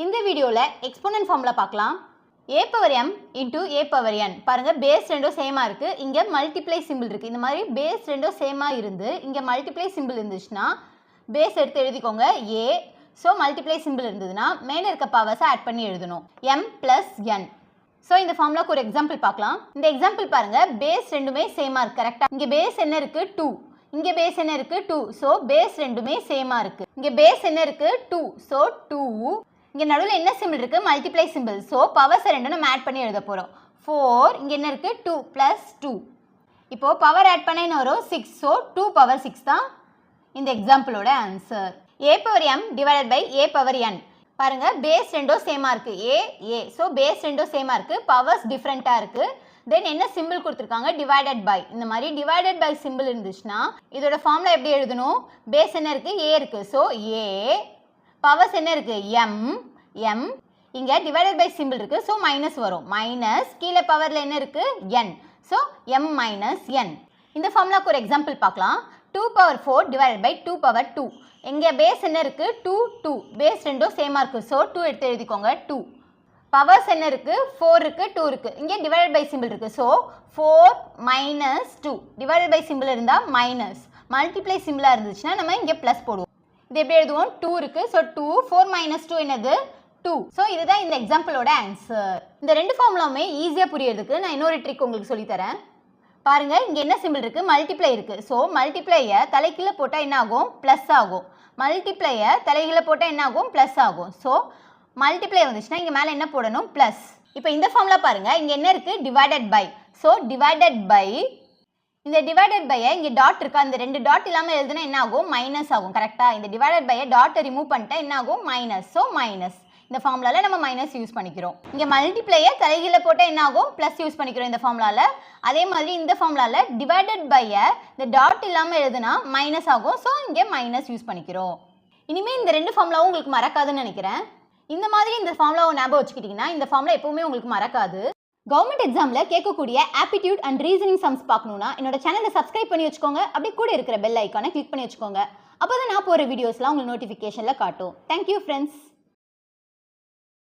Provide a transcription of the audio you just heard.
இந்த வீடியோவில் exponent formula பார்க்கலாம். a power m into a power n. பாருங்க பேஸ் ரெண்டும் சேமா இருக்கு. இங்க மல்டிப்ளை சிம்பிள் இருக்கு. இந்த மாதிரி பேஸ் ரெண்டும் சேமா இருந்து இங்க மல்டிப்ளை சிம்பிள் இருந்துச்சுன்னா பேஸ் எடுத்து எழுதிக்கோங்க a. ஸோ மல்டிப்ளை சிம்பிள் இருந்ததுன்னா மேலே இருக்க பவர்ஸை ஆட் பண்ணி எழுதணும் m plus n. ஸோ இந்த ஃபார்முலாக்கு ஒரு எக்ஸாம்பிள் பார்க்கலாம். இந்த எக்ஸாம்பிள் பாருங்க பேஸ் ரெண்டுமே சேமா இருக்கு. கரெக்டா இங்க பேஸ் என்ன இருக்கு 2, இங்க பேஸ் என்ன இருக்கு 2. ஸோ பேஸ் ரெண்டுமே சேமா இருக்கு. இங்க பேஸ் என்ன இருக்கு 2. ஸோ 2. இங்க நடுவில் என்ன சிம்பிள் இருக்கு மல்டிப்ளை சிம்பிள். ஸோ பவர்ஸ் ரெண்டும் நம்ம ஆட் பண்ணி எழுத போறோம். 4 இங்க என்ன இருக்கு 2 plus 2. இப்போ பவர் ஆட் பண்ண என்ன வரும் 6. ஸோ 2 power 6 தான் இந்த எக்ஸாம்பிளோட answer. a power m divided by a power n. பாருங்க பேஸ் ரெண்டும் சேமா இருக்கு a. ஸோ பேஸ் ரெண்டும் சேமா இருக்கு. பவர்ஸ் டிஃப்ரெண்டா இருக்கு. தென் என்ன சிம்பிள் கொடுத்துருக்காங்க டிவைடட் பை. இந்த மாதிரி டிவைடட் பை சிம்பிள் இருந்துச்சுன்னா இதோட ஃபார்முலா எப்படி எழுதணும்? பேஸ் என்ன இருக்கு a இருக்கு. So a. பவர்ஸ் என்ன இருக்கு m. இங்க டிவைடட் பை சிம்பிள் இருக்கு. ஸோ மைனஸ் வரும். மைனஸ் கீழே பவர்ல என்ன இருக்கு n. So m minus n. இந்த ஃபார்முலாக்கு ஒரு எக்ஸாம்பிள் பார்க்கலாம். 2 power 4 divided by 2 power 2. இங்க பேஸ் என்ன இருக்கு 2. பேஸ் ரெண்டும் சேமா இருக்கு. ஸோ 2 எடுத்து எழுதிக்கோங்க 2. பவர்ஸ் என்ன இருக்கு 4 இருக்கு 2 இருக்கு. இங்க டிவைடட் பை சிம்பிள் இருக்கு. So 4 minus 2. Divided by simple இருந்தா மைனஸ், மல்டிப்ளை சிம்பிளா இருந்துச்சுன்னா நம்ம இங்க பிளஸ் போடுவோம். இது எப்படி எழுதுவோம் 2 இருக்கு. ஸோ 2 4 மைனஸ் 2 என்னது 2. ஸோ இதுதான் இந்த எக்ஸாம்பிளோட ஆன்சர். இந்த ரெண்டு ஃபார்முலாவுமே ஈஸியாக புரியறதுக்கு நான் இன்னொரு ட்ரிக் உங்களுக்கு சொல்லித்தரேன். பாருங்க இங்க என்ன சிம்பிள் இருக்கு மல்டிப்ளை இருக்கு. ஸோ மல்டிப்ளையை தலைகீழ போட்டால் என்ன ஆகும் ப்ளஸ் ஆகும். மல்டிப்ளையை தலைகீழ போட்டால் என்ன ஆகும் ப்ளஸ் ஆகும். ஸோ மல்டிப்ளை வந்துச்சுன்னா இங்கே மேலே என்ன போடணும் ப்ளஸ். இப்போ இந்த ஃபார்முலா பாருங்க இங்கே என்ன இருக்கு divided by. So divided by இந்த டிவைடட் பையை இங்கே டாட் இருக்கா, அந்த ரெண்டு டாட் இல்லாமல் எழுதுனா என்ன ஆகும் மைனஸ் ஆகும். கரெக்டா இந்த டிவைடட் பையை டாட்டை ரிமூவ் பண்ணிட்டா என்ன ஆகும் மைனஸ். So minus. இந்த ஃபார்முலால நம்ம மைனஸ் யூஸ் பண்ணிக்கிறோம். இங்கே மல்டிப்ளையை தலைகீழ போட்டால் என்ன ஆகும் ப்ளஸ் யூஸ் பண்ணிக்கிறோம் இந்த ஃபார்முலால. அதே மாதிரி இந்த ஃபார்முலால டிவைடட் பையை இந்த டாட் இல்லாமல் எழுதுனா மைனஸ் ஆகும். ஸோ இங்கே மைனஸ் யூஸ் பண்ணிக்கிறோம். இனிமேல் இந்த ரெண்டு ஃபார்முலாவும் உங்களுக்கு மறக்காதுன்னு நினைக்கிறேன். இந்த மாதிரி இந்த ஃபார்முலாவை ஞாபகம் வச்சுக்கிட்டிங்கன்னா இந்த ஃபார்முலா எப்பவுமே உங்களுக்கு மறக்காது. கவர்மெண்ட் எக்ஸாமில் கேட்கக்கூடிய ஆப்டிடியூட் அண்ட் ரீசனிங் சம்ஸ் பார்க்கணுன்னா என்னோட சேனலை சப்ஸ்கிரைப் பண்ணி வச்சுக்கோங்க. அப்படியே கூட இருக்கிற பெல் ஐக்கானை கிளிக் பண்ணி வச்சுக்கோங்க. அப்போ தான் நான் போகிற வீடியோஸ்லாம் உங்களுக்கு நோட்டிஃபிகேஷனில் காட்டும். Thank you friends.